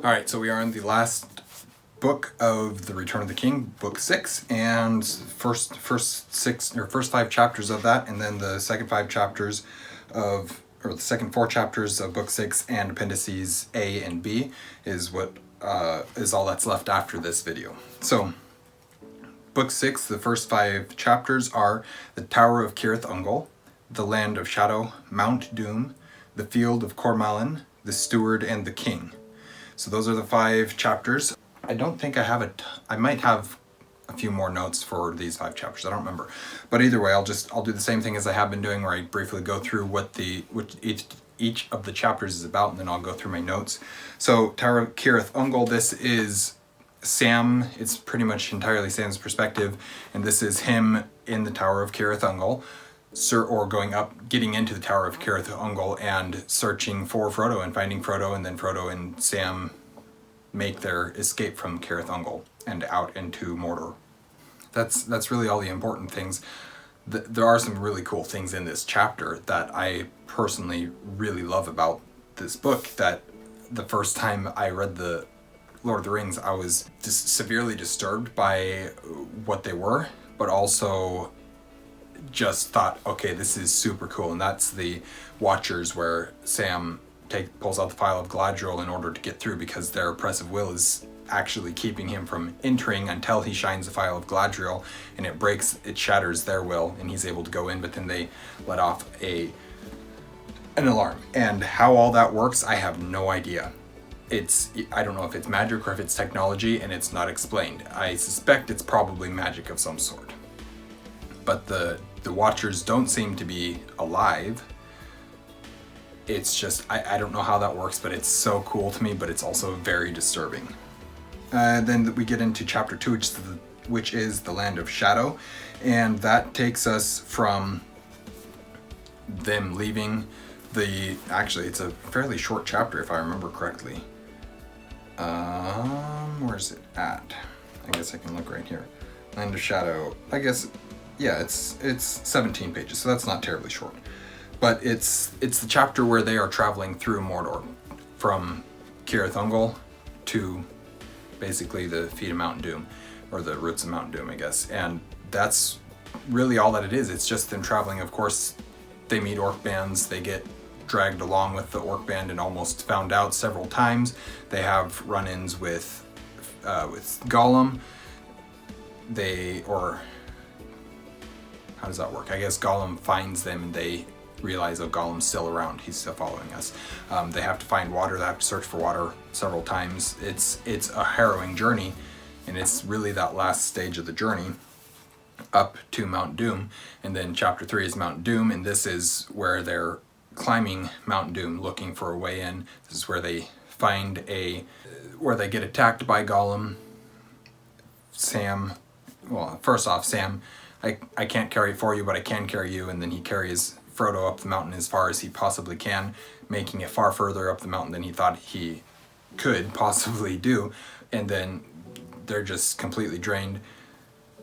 Alright, so we are in the last book of The Return of the King, book 6, and first 5 chapters of that, and then the second 4 chapters of book 6 and appendices A and B is what is all that's left after this video. So, book 6, the first 5 chapters are the Tower of Cirith Ungol, the Land of Shadow, Mount Doom, the Field of Cormallen, the Steward, and the King. So those are the 5 chapters. I don't think I have I might have a few more notes for these 5 chapters. I don't remember. But either way, I'll do the same thing as I have been doing, where I briefly go through what each of the chapters is about, and then I'll go through my notes. So Tower of Cirith Ungol, this is Sam. It's pretty much entirely Sam's perspective, and this is him in the Tower of Cirith Ungol. Getting into the Tower of Cirith Ungol and searching for Frodo and finding Frodo, and then Frodo and Sam make their escape from Cirith Ungol and out into Mordor. That's really all the important things. There are some really cool things in this chapter that I personally really love about this book, that the first time I read the Lord of the Rings, I was just severely disturbed by what they were, but also just thought, okay, this is super cool. And that's the Watchers, where Sam pulls out the Phial of Galadriel in order to get through, because their oppressive will is actually keeping him from entering until he shines the Phial of Galadriel, and it shatters their will, and he's able to go in, but then they let off an alarm. And how all that works, I have no idea. I don't know if it's magic or if it's technology, and it's not explained. I suspect it's probably magic of some sort. But the Watchers don't seem to be alive. It's just, I don't know how that works, but it's so cool to me, but it's also very disturbing. Then we get into chapter 2, which is the Land of Shadow, and that takes us from them leaving actually, it's a fairly short chapter if I remember correctly. Where's it at? I guess I can look right here. Land of Shadow, I guess, yeah, it's 17 pages, so that's not terribly short. But it's the chapter where they are traveling through Mordor, from Cirith Ungol to basically the feet of Mount Doom, or the roots of Mount Doom, I guess. And that's really all that it is. It's just them traveling. Of course, they meet orc bands. They get dragged along with the orc band and almost found out several times. They have run-ins with Gollum. How does that work? I guess Gollum finds them, and they realize, oh, Gollum's still around. He's still following us. They have to find water. They have to search for water several times. It's a harrowing journey, and it's really that last stage of the journey up to Mount Doom. And then chapter 3 is Mount Doom, and this is where they're climbing Mount Doom looking for a way in. This is where they where they get attacked by Gollum. First off, Sam, I can't carry it for you, but I can carry you, and then he carries Frodo up the mountain as far as he possibly can, making it far further up the mountain than he thought he could possibly do, and then they're just completely drained.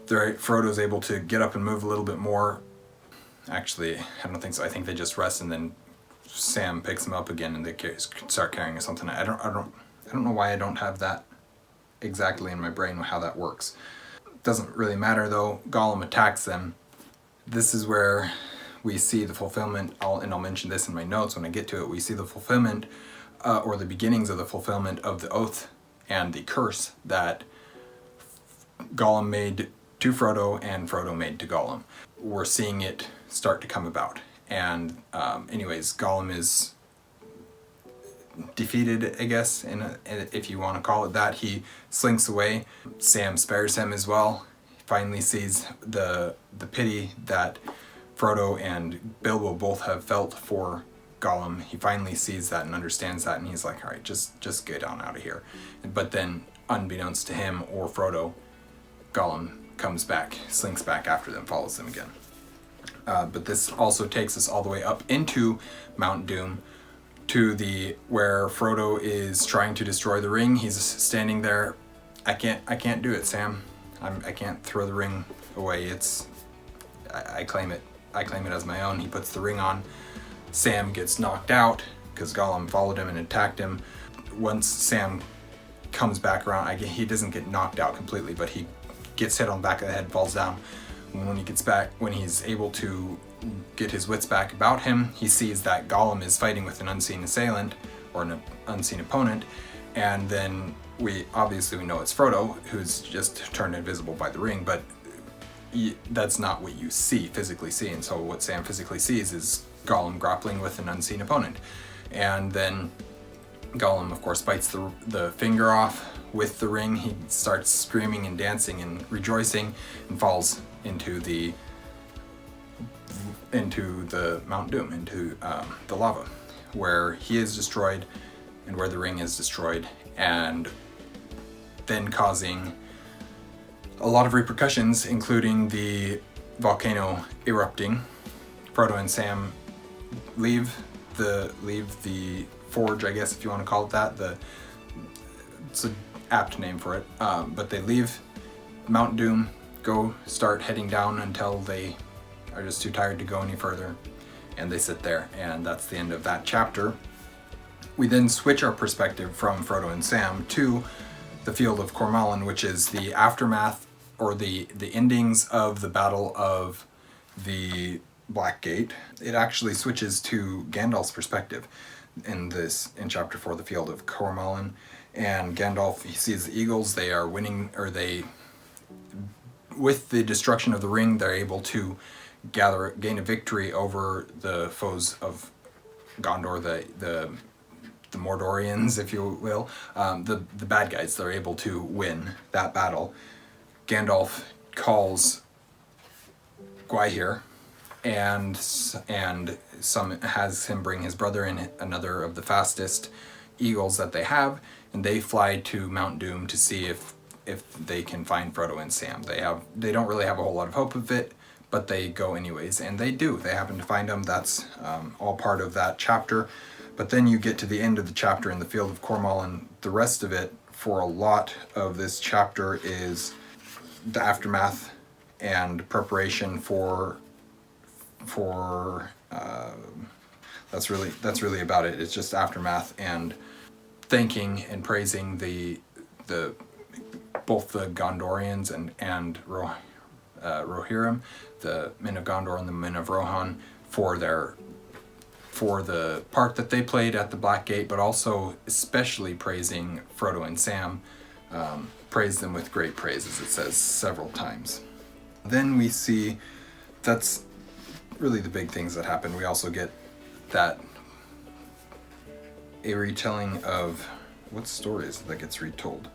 Frodo's able to get up and move a little bit more. Actually, I don't think so. I think they just rest, and then Sam picks him up again, and they start carrying something. I don't know why I don't have that exactly in my brain, how that works. Doesn't really matter though. Gollum attacks them. This is where we see the fulfillment, and I'll mention this in my notes when I get to it. We see the fulfillment, or the beginnings of the fulfillment of the oath and the curse that Gollum made to Frodo and Frodo made to Gollum. We're seeing it start to come about. And anyways, Gollum is defeated, I guess, if you want to call it that. He slinks away. Sam spares him as well. He finally sees the pity that Frodo and Bilbo both have felt for Gollum. He finally sees that and understands that, and he's like, all right, just get on out of here. But then, unbeknownst to him or Frodo, Gollum comes back, slinks back after them, follows them again. But this also takes us all the way up into Mount Doom, to where Frodo is trying to destroy the ring. He's standing there. I can't do it, Sam. I can't throw the ring away. I claim it. I claim it as my own. He puts the ring on. Sam gets knocked out because Gollum followed him and attacked him. Once Sam comes back around. He doesn't get knocked out completely, but he gets hit on the back of the head, falls down. And when he gets back, when he's able to get his wits back about him, he sees that Gollum is fighting with an unseen assailant or an unseen opponent, and then we know it's Frodo, who's just turned invisible by the ring, but that's not what you physically see. And so what Sam physically sees is Gollum grappling with an unseen opponent. And then Gollum, of course, bites the finger off with the ring. He starts screaming and dancing and rejoicing and falls into the Mount Doom, into the lava, where he is destroyed and where the ring is destroyed, and then causing a lot of repercussions, including the volcano erupting. Frodo and Sam leave the forge, I guess, if you want to call it that. It's an apt name for it. But they leave Mount Doom, go start heading down until they are just too tired to go any further, and they sit there, and that's the end of that chapter. We then switch our perspective from Frodo and Sam to the field of Cormallen, which is the aftermath, or the endings of the Battle of the Black Gate. It actually switches to Gandalf's perspective in chapter 4, the field of Cormallen. And Gandalf, he sees the eagles. They are winning, with the destruction of the ring, they're able to gain a victory over the foes of Gondor, the Mordorians, if you will, the bad guys. They're able to win that battle. Gandalf calls Gwaihir and has him bring his brother and another of the fastest eagles that they have, and they fly to Mount Doom to see if they can find Frodo and Sam. They don't really have a whole lot of hope of it, but they go anyways, and they do. They happen to find them. That's all part of that chapter. But then you get to the end of the chapter in the field of Cormallen. The rest of it, for a lot of this chapter, is the aftermath and preparation for that's really about it. It's just aftermath and thanking and praising the both the Gondorians and Rohirrim, the men of Gondor and the men of Rohan, for the part that they played at the Black Gate, but also especially praising Frodo and Sam. Praise them with great praises, it says several times. Then we see, that's really the big things that happen. We also get a retelling of what stories that gets retold.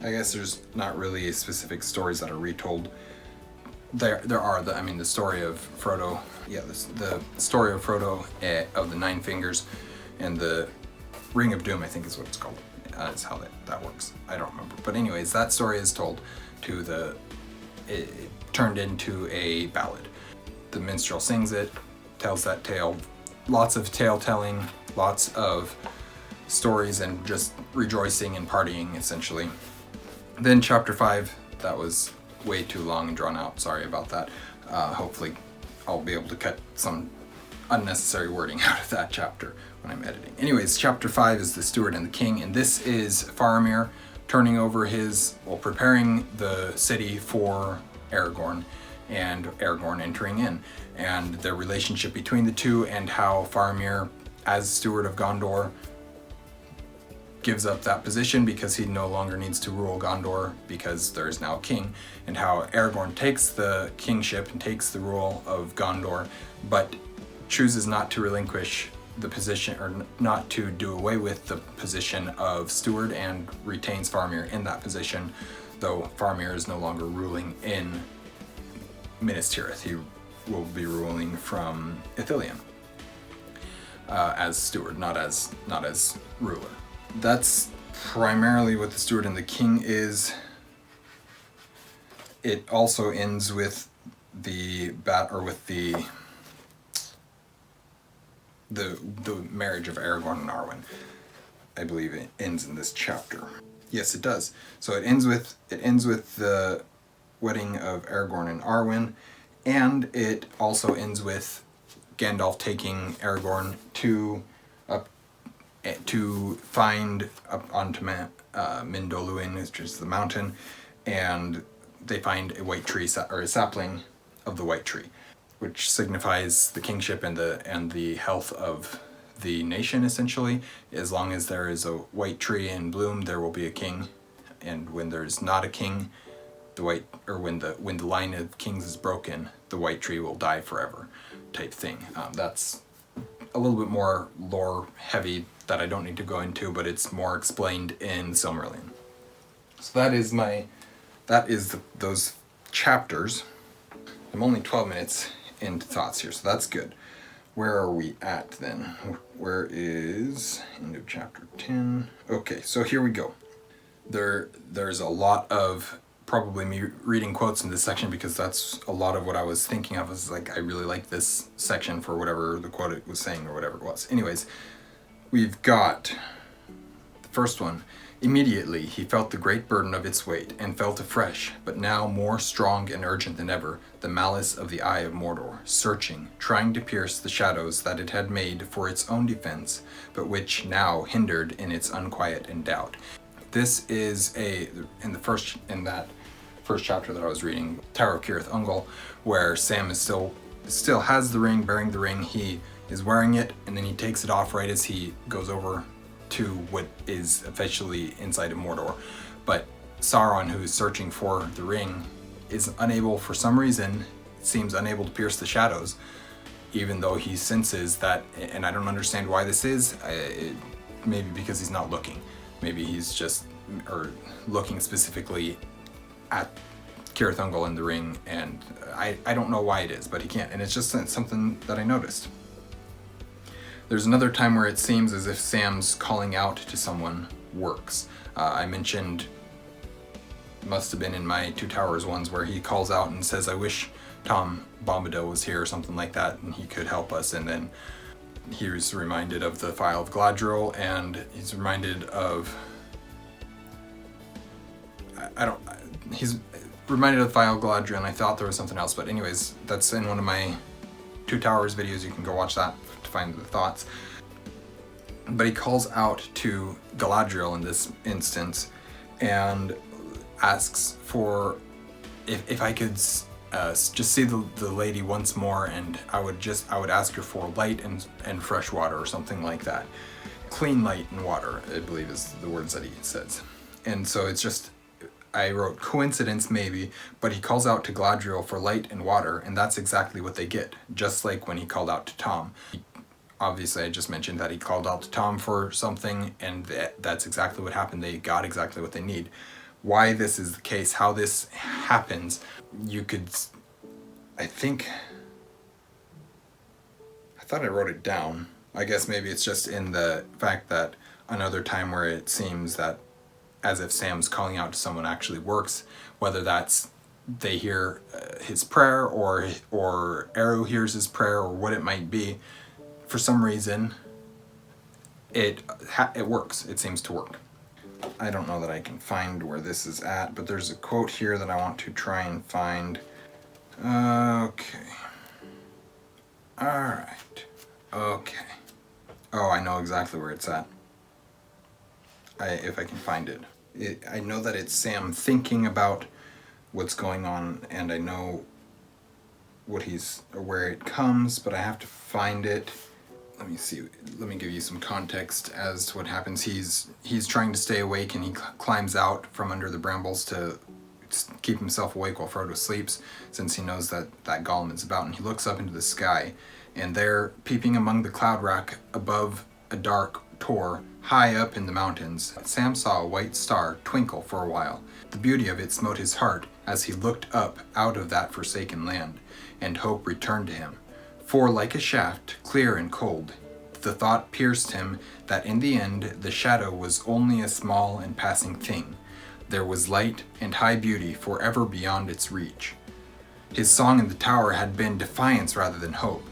I guess there's not really specific stories that are retold. There are the story of Frodo. Yeah, the story of Frodo of the Nine Fingers and the Ring of Doom, I think is what it's called. Is how that works. I don't remember. But anyways, that story is told it turned into a ballad. The minstrel sings it, tells that tale. Lots of tale telling, lots of stories, and just rejoicing and partying, essentially. Then chapter 5, that was way too long and drawn out. Sorry about that. Hopefully I'll be able to cut some unnecessary wording out of that chapter when I'm editing. Anyways, chapter 5 is the Steward and the King, and this is Faramir turning over preparing the city for Aragorn, and Aragorn entering in, and the relationship between the two, and how Faramir, as Steward of Gondor, gives up that position because he no longer needs to rule Gondor because there is now a king, and how Aragorn takes the kingship and takes the rule of Gondor, but chooses not to relinquish the position, or not to do away with the position of steward, and retains Faramir in that position, though Faramir is no longer ruling in Minas Tirith. He will be ruling from Ithilien as steward, not as ruler. That's primarily what the Steward and the King is. It also ends with the marriage of Aragorn and Arwen. I believe it ends in this chapter. Yes, it does. So it ends with the wedding of Aragorn and Arwen, and it also ends with Gandalf taking Aragorn to to find up onto Mindoluin, which is the mountain, and they find a white tree, or a sapling of the white tree, which signifies the kingship and the health of the nation, essentially. As long as there is a white tree in bloom, there will be a king, and when there's not a king, when the line of kings is broken, the white tree will die forever, type thing. That's a little bit more lore heavy that I don't need to go into, but it's more explained in Silmarillion. So that is those chapters. I'm only 12 minutes into thoughts here, so that's good. Where are we at then? Where is end of chapter 10? Okay, so here we go. There's a lot of probably me reading quotes in this section, because that's a lot of what I was thinking of. Was like, I really like this section for whatever the quote it was saying or whatever it was. Anyways, we've got the first one. Immediately he felt the great burden of its weight, and felt afresh, but now more strong and urgent than ever, the malice of the eye of Mordor, searching, trying to pierce the shadows that it had made for its own defense, but which now hindered in its unquiet and doubt. This is in that first chapter that I was reading, Tower of Cirith Ungol, where Sam is still has the ring, bearing the ring. He is wearing it, and then he takes it off right as he goes over to what is officially inside of Mordor. But Sauron, who is searching for the ring, is unable, for some reason, seems unable to pierce the shadows, even though he senses that, and I don't understand why this is, maybe because he's not looking. Maybe he's just looking specifically at Cirith Ungol in the ring, and I don't know why it is, but he can't, and it's just something that I noticed. There's another time where it seems as if Sam's calling out to someone works. I mentioned, must have been in my Two Towers ones, where he calls out and says, I wish Tom Bombadil was here, or something like that, and he could help us. And then he was reminded of the Phial of Galadriel, and he's reminded of, he's reminded of the Phial of Galadriel, and I thought there was something else, but anyways, that's in one of my Two Towers videos. You can go watch that to find the thoughts. But he calls out to Galadriel in this instance and asks for if I could just see the lady once more, and I would ask her for light and fresh water, or something like that. Clean light and water, I believe, is the words that he says. And so it's just, I wrote coincidence maybe, but he calls out to Galadriel for light and water, and that's exactly what they get, just like when he called out to Tom. Obviously, I just mentioned that he called out to Tom for something, and that's exactly what happened. They got exactly what they need. Why this is the case, how this happens, you could, I thought I wrote it down. I guess maybe it's just in the fact that another time where it seems that as if Sam's calling out to someone actually works, whether that's they hear his prayer, or Eru hears his prayer, or what it might be. For some reason, it works. It seems to work. I don't know that I can find where this is at, but there's a quote here that I want to try and find. Okay. Alright. Okay. Oh, I know exactly where it's at. If I can find it. I know that it's Sam thinking about what's going on, and I know where it comes, but I have to find it. Let me see. Let me give you some context as to what happens. He's trying to stay awake, and he climbs out from under the brambles to keep himself awake while Frodo sleeps, since he knows that Gollum is about. And he looks up into the sky, and there, peeping among the cloud rack above a dark tor high up in the mountains, Sam saw a white star twinkle for a while. The beauty of it smote his heart as he looked up out of that forsaken land, and hope returned to him. For like a shaft, clear and cold, the thought pierced him that in the end the shadow was only a small and passing thing. There was light and high beauty forever beyond its reach. His song in the tower had been defiance rather than hope,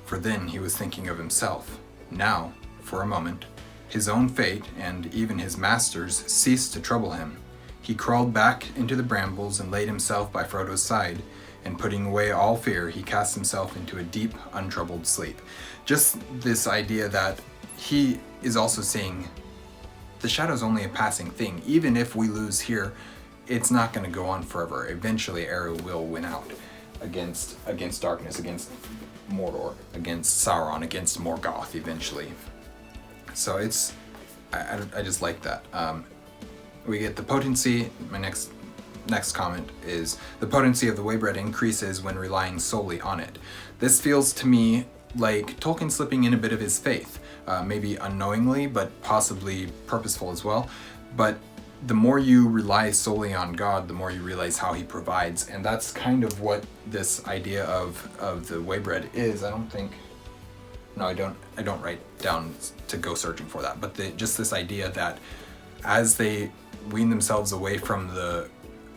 for then he was thinking of himself. Now, for a moment, his own fate and even his master's ceased to trouble him. He crawled back into the brambles and laid himself by Frodo's side, and putting away all fear, he cast himself into a deep, untroubled sleep. Just this idea that he is also saying the shadow's only a passing thing. Even if we lose here, it's not going to go on forever. Eventually, Eru will win out against darkness, against Mordor, against Sauron, against Morgoth eventually. So it's, I just like that. We get the potency. My next comment is the potency of the Waybread increases when relying solely on it. This feels to me like Tolkien slipping in a bit of his faith, maybe unknowingly, but possibly purposeful as well. But the more you rely solely on God, the more you realize how he provides. And that's kind of what this idea of the Waybread is. I don't write down to go searching for that, but just this idea that as they wean themselves away from the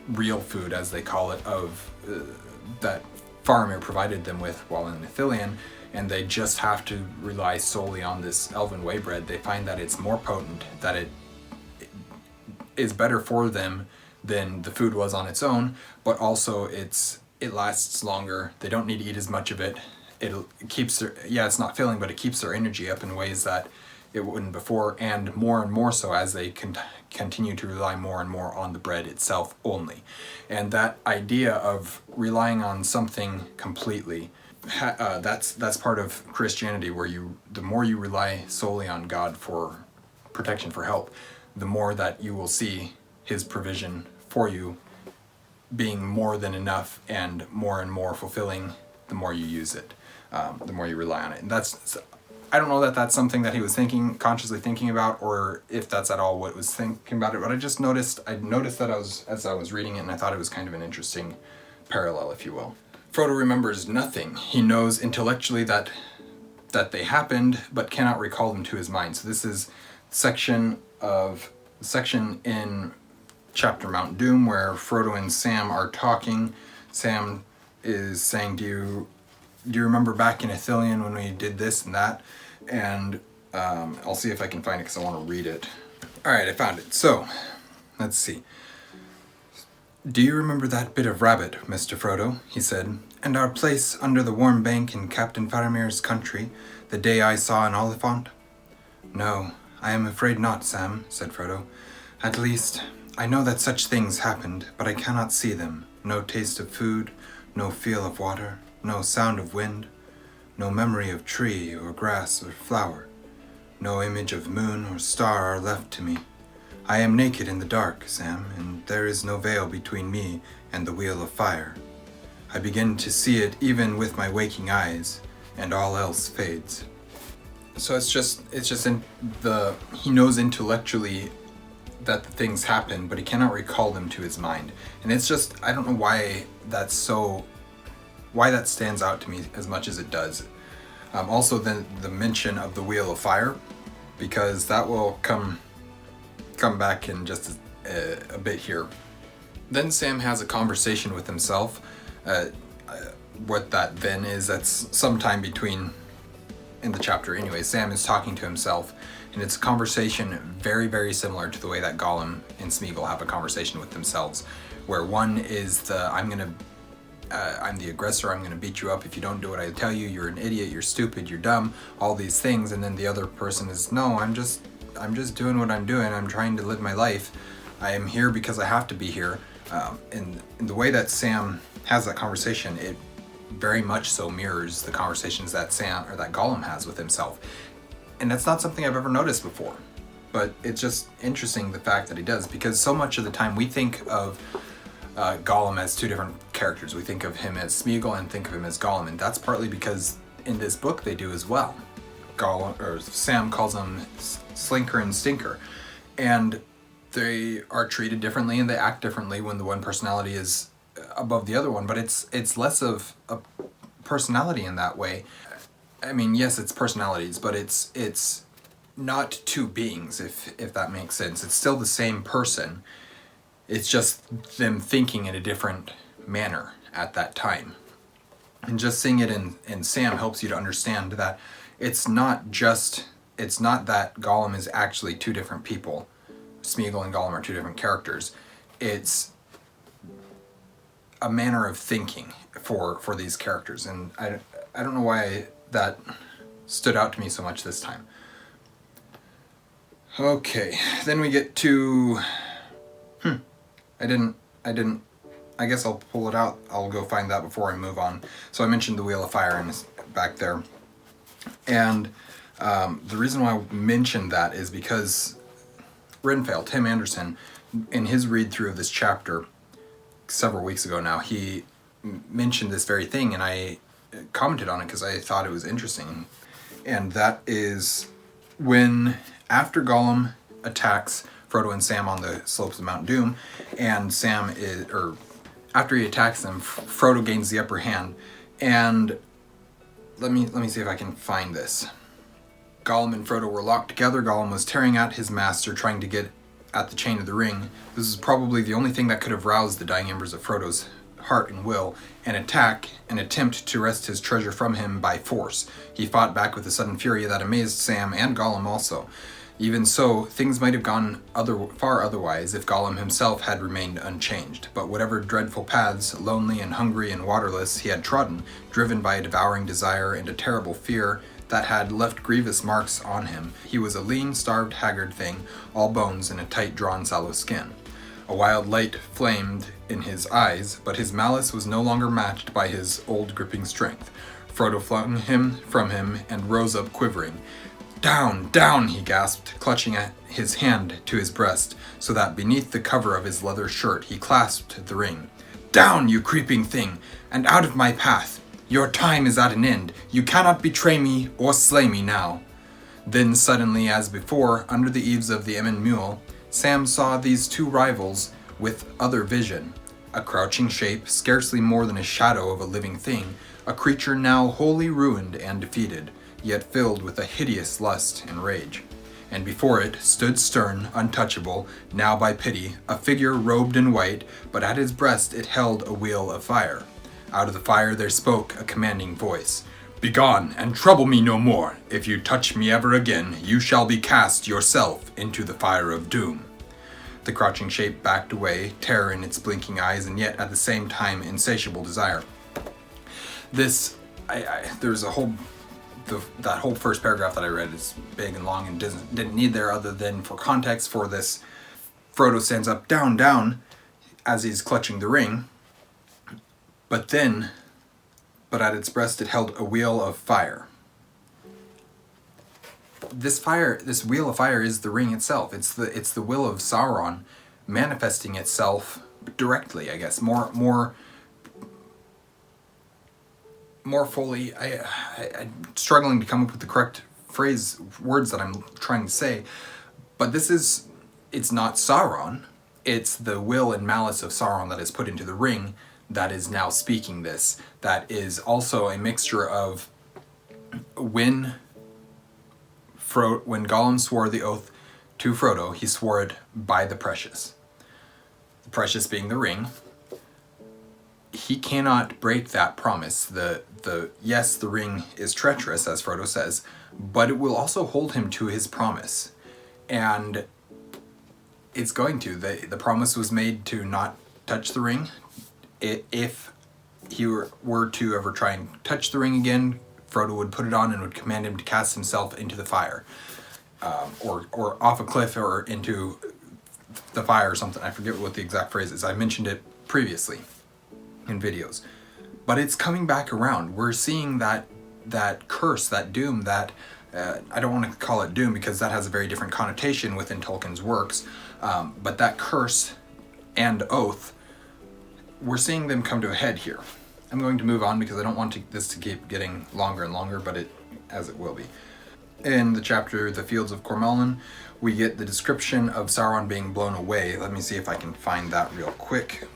real food, as they call it, of that Faramir provided them with while in Ithilien, and they just have to rely solely on this elven Waybread, they find that it's more potent, that it is better for them than the food was on its own, but also it lasts longer. They don't need to eat as much of it. It keeps their, it's not filling, but it keeps their energy up in ways that it wouldn't before, and more so as they continue to rely more and more on the bread itself only. And that idea of relying on something completely, that's part of Christianity, where the more you rely solely on God for protection, for help, the more that you will see his provision for you being more than enough and more fulfilling the more you use it, the more you rely on it. And I don't know that that's something that he was consciously thinking about, or if that's at all what was thinking about it, but I noticed that as I was reading it, and I thought it was kind of an interesting parallel, if you will. Frodo remembers nothing. He knows intellectually that they happened, but cannot recall them to his mind. So this is section in chapter Mount Doom where Frodo and Sam are talking. Sam is saying, do you remember back in Ithilien when we did this and that? And I'll see if I can find it because I want to read it. Alright, I found it. So, let's see. Do you remember that bit of rabbit, Mr. Frodo? He said, and our place under the warm bank in Captain Faramir's country, the day I saw an Oliphant? No, I am afraid not, Sam, said Frodo. At least, I know that such things happened, but I cannot see them. No taste of food, no feel of water, no sound of wind, no memory of tree or grass or flower. No image of moon or star are left to me. I am naked in the dark, Sam, and there is no veil between me and the wheel of fire. I begin to see it even with my waking eyes, and all else fades. So it's just he knows intellectually that the things happen, but he cannot recall them to his mind. And it's just, I don't know why that stands out to me as much as it does. Also the mention of the Wheel of Fire, because that will come back in just a bit here. Then Sam has a conversation with himself. What that then is, that's sometime between in the chapter anyway. Sam is talking to himself, and it's a conversation very, very similar to the way that Gollum and Smeagol have a conversation with themselves, where one is I'm the aggressor, I'm gonna beat you up if you don't do what I tell you, you're an idiot, you're stupid, you're dumb, all these things. And then the other person is, no, I'm just doing what I'm doing, I'm trying to live my life, I am here because I have to be here. And the way that Sam has that conversation, it very much so mirrors the conversations that Gollum has with himself. And that's not something I've ever noticed before, but it's just interesting the fact that he does, because so much of the time we think of Gollum as two different characters. We think of him as Smeagol and think of him as Gollum, and that's partly because in this book they do as well. Sam calls them Slinker and Stinker, and they are treated differently and they act differently when the one personality is above the other one, but it's less of a personality in that way. I mean, yes, it's personalities, but it's not two beings, if that makes sense. It's still the same person. It's just them thinking in a different manner at that time. And just seeing it in Sam helps you to understand that it's not that Gollum is actually two different people. Smeagol and Gollum are two different characters. It's a manner of thinking for these characters, and I don't know why that stood out to me so much this time. Okay, then we get to... I didn't... I guess I'll pull it out. I'll go find that before I move on. So I mentioned the Wheel of Fire back there. And the reason why I mentioned that is because Renfeld, Tim Anderson, in his read-through of this chapter several weeks ago now, he mentioned this very thing, and I commented on it because I thought it was interesting. And that is when, after Gollum attacks Frodo and Sam on the slopes of Mount Doom, and after he attacks them, Frodo gains the upper hand, and let me see if I can find this. Gollum and Frodo were locked together. Gollum was tearing at his master, trying to get at the chain of the ring. This is probably the only thing that could have roused the dying embers of Frodo's heart and will, an attempt to wrest his treasure from him by force. He fought back with a sudden fury that amazed Sam and Gollum also. Even so, things might have gone far otherwise if Gollum himself had remained unchanged. But whatever dreadful paths, lonely and hungry and waterless, he had trodden, driven by a devouring desire and a terrible fear that had left grievous marks on him, he was a lean, starved, haggard thing, all bones and a tight-drawn, sallow skin. A wild light flamed in his eyes, but his malice was no longer matched by his old gripping strength. Frodo flung him from him and rose up quivering. "Down, down," he gasped, clutching at his hand to his breast, so that beneath the cover of his leather shirt he clasped the ring. "Down, you creeping thing, and out of my path! Your time is at an end. You cannot betray me or slay me now." Then suddenly, as before, under the eaves of the Emyn Muil, Sam saw these two rivals with other vision. A crouching shape, scarcely more than a shadow of a living thing, a creature now wholly ruined and defeated, yet filled with a hideous lust and rage. And before it stood stern, untouchable, now by pity, a figure robed in white, but at his breast it held a wheel of fire. Out of the fire there spoke a commanding voice. "Begone, and trouble me no more. If you touch me ever again, you shall be cast yourself into the fire of doom." The crouching shape backed away, terror in its blinking eyes, and yet at the same time insatiable desire. There's a whole... that whole first paragraph that I read is big and long and didn't need there other than for context for this. Frodo stands up, "Down, down," as he's clutching the ring. But at its breast it held a wheel of fire. This wheel of fire is the ring itself. It's the will of Sauron manifesting itself directly, I guess, more fully. I'm struggling to come up with the correct words that I'm trying to say, but it's not Sauron. It's the will and malice of Sauron that is put into the ring that is now speaking this. That is also a mixture of when Gollum swore the oath to Frodo, he swore it by the precious. The precious being the ring. He cannot break that promise. Yes, the ring is treacherous, as Frodo says, but it will also hold him to his promise. And it's going to. The promise was made to not touch the ring. If he were to ever try and touch the ring again, Frodo would put it on and would command him to cast himself into the fire. Or off a cliff or into the fire or something. I forget what the exact phrase is. I mentioned it previously in videos. But it's coming back around. We're seeing that curse, that doom, that... I don't want to call it doom because that has a very different connotation within Tolkien's works. But that curse and oath, we're seeing them come to a head here. I'm going to move on because I don't want this to keep getting longer and longer, but as it will be. In the chapter The Fields of Cormellan, we get the description of Sauron being blown away. Let me see if I can find that real quick.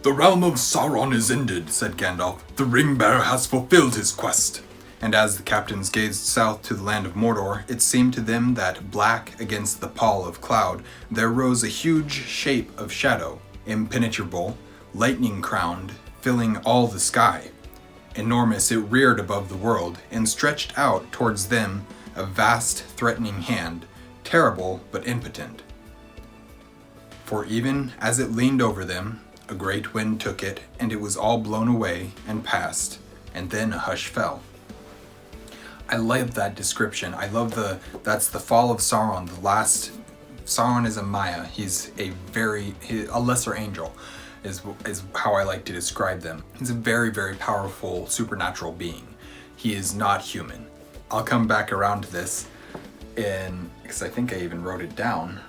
"The realm of Sauron is ended," said Gandalf. "The ring-bearer has fulfilled his quest." And as the captains gazed south to the land of Mordor, it seemed to them that black against the pall of cloud there rose a huge shape of shadow, impenetrable, lightning-crowned, filling all the sky. Enormous it reared above the world, and stretched out towards them a vast, threatening hand, terrible but impotent. For even as it leaned over them, a great wind took it, and it was all blown away and passed, and then a hush fell. I love that description. I love that's the fall of Sauron, the last Sauron is a Maya. He's a lesser angel, is how I like to describe them. He's a very, very powerful supernatural being. He is not human. I'll come back around to this because I think I even wrote it down.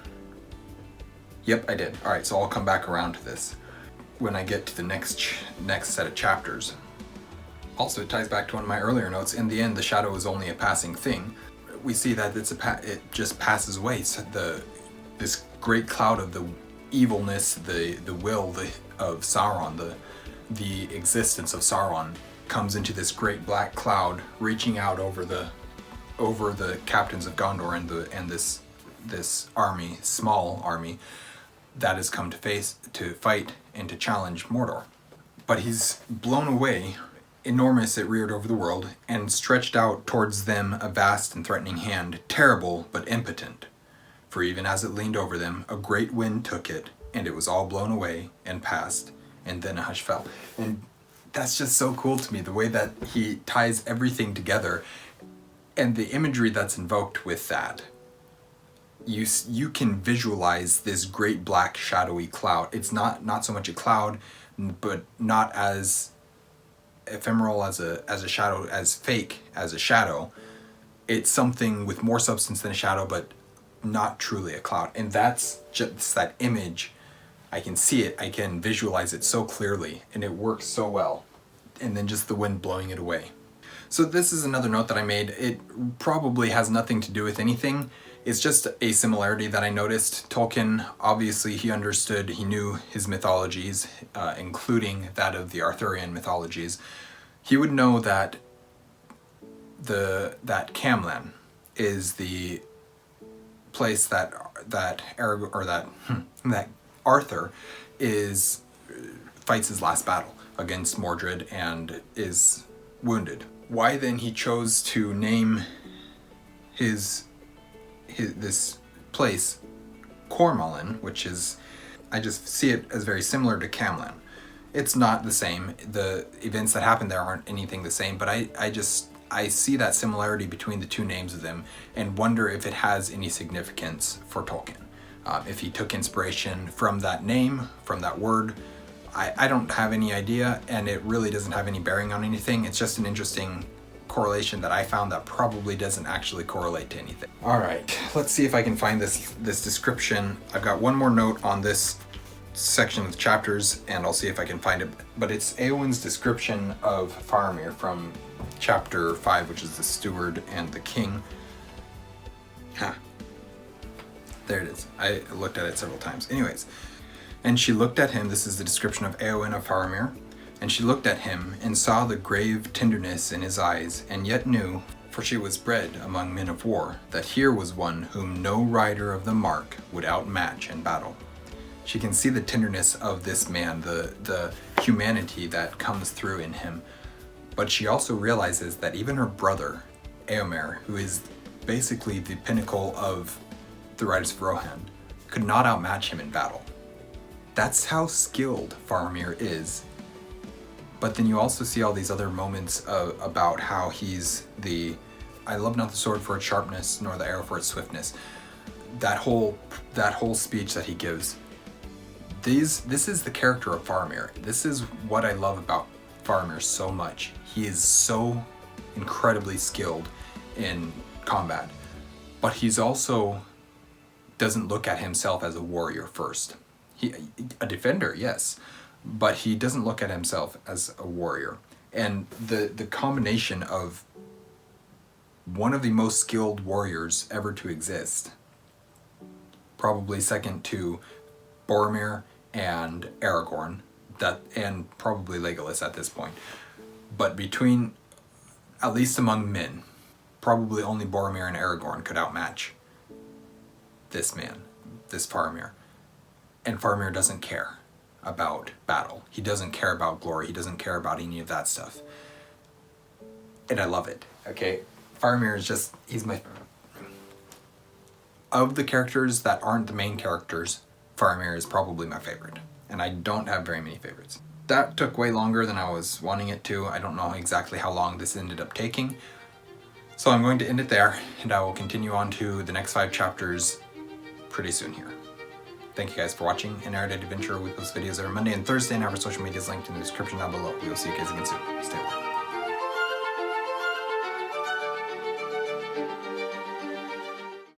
Yep, I did. All right, so I'll come back around to this when I get to the next set of chapters. Also, it ties back to one of my earlier notes. In the end, the shadow is only a passing thing. We see that it just passes away. So this great cloud of the evilness, the will of Sauron, the existence of Sauron comes into this great black cloud, reaching out over the captains of Gondor and this army, small army, that has come to fight and to challenge Mordor. But he's blown away. Enormous, it reared over the world, and stretched out towards them a vast and threatening hand, terrible but impotent. For even as it leaned over them, a great wind took it, and it was all blown away and passed, and then a hush fell. And that's just so cool to me, the way that he ties everything together, and the imagery that's invoked with that. You can visualize this great black shadowy cloud. It's not so much a cloud, but not as ephemeral as a shadow, as fake as a shadow. It's something with more substance than a shadow, but not truly a cloud. And that's just that image. I can see it, I can visualize it so clearly, and it works so well. And then just the wind blowing it away. So this is another note that I made. It probably has nothing to do with anything. It's just a similarity that I noticed. Tolkien, obviously he knew his mythologies, including that of the Arthurian mythologies. He would know that that Camlan is the place that Arthur fights his last battle against Mordred and is wounded. Why then he chose to name this place Cormoran, which is, I just see it as very similar to Camlan. It's not the same. The events that happen there aren't anything the same, but I see that similarity between the two names of them and wonder if it has any significance for Tolkien. If he took inspiration from that name, from that word, I don't have any idea, and it really doesn't have any bearing on anything. It's just an interesting correlation that I found that probably doesn't actually correlate to anything. All right, let's see if I can find this description. I've got one more note on this section of the chapters, and I'll see if I can find it. But it's Éowyn's description of Faramir from chapter 5, which is the steward and the king. There it is. I looked at it several times. Anyways, and she looked at him. This is the description of Éowyn of Faramir. And she looked at him and saw the grave tenderness in his eyes, and yet knew, for she was bred among men of war, that here was one whom no rider of the mark would outmatch in battle. She can see the tenderness of this man, the humanity that comes through in him. But she also realizes that even her brother, Éomer, who is basically the pinnacle of the Riders of Rohan, could not outmatch him in battle. That's how skilled Faramir is. But then you also see all these other moments about how he's I love not the sword for its sharpness, nor the arrow for its swiftness. That whole speech that he gives. This is the character of Faramir. This is what I love about Faramir so much. He is so incredibly skilled in combat, but he's also doesn't look at himself as a warrior first. A defender, yes, but he doesn't look at himself as a warrior. And the combination of one of the most skilled warriors ever to exist, probably second to Boromir and Aragorn, and probably Legolas at this point, but between, at least among men, probably only Boromir and Aragorn could outmatch this man, this Faramir. And Faramir doesn't care about battle. He doesn't care about glory. He doesn't care about any of that stuff. And I love it, okay? Faramir is just, he's my... Of the characters that aren't the main characters, Faramir is probably my favorite. And I don't have very many favorites. That took way longer than I was wanting it to. I don't know exactly how long this ended up taking. So I'm going to end it there, and I will continue on to the next 5 chapters pretty soon here. Thank you guys for watching an Erudite Adventure. We post videos every Monday and Thursday, and our social media is linked in the description down below. We will see you guys again soon. Stay well.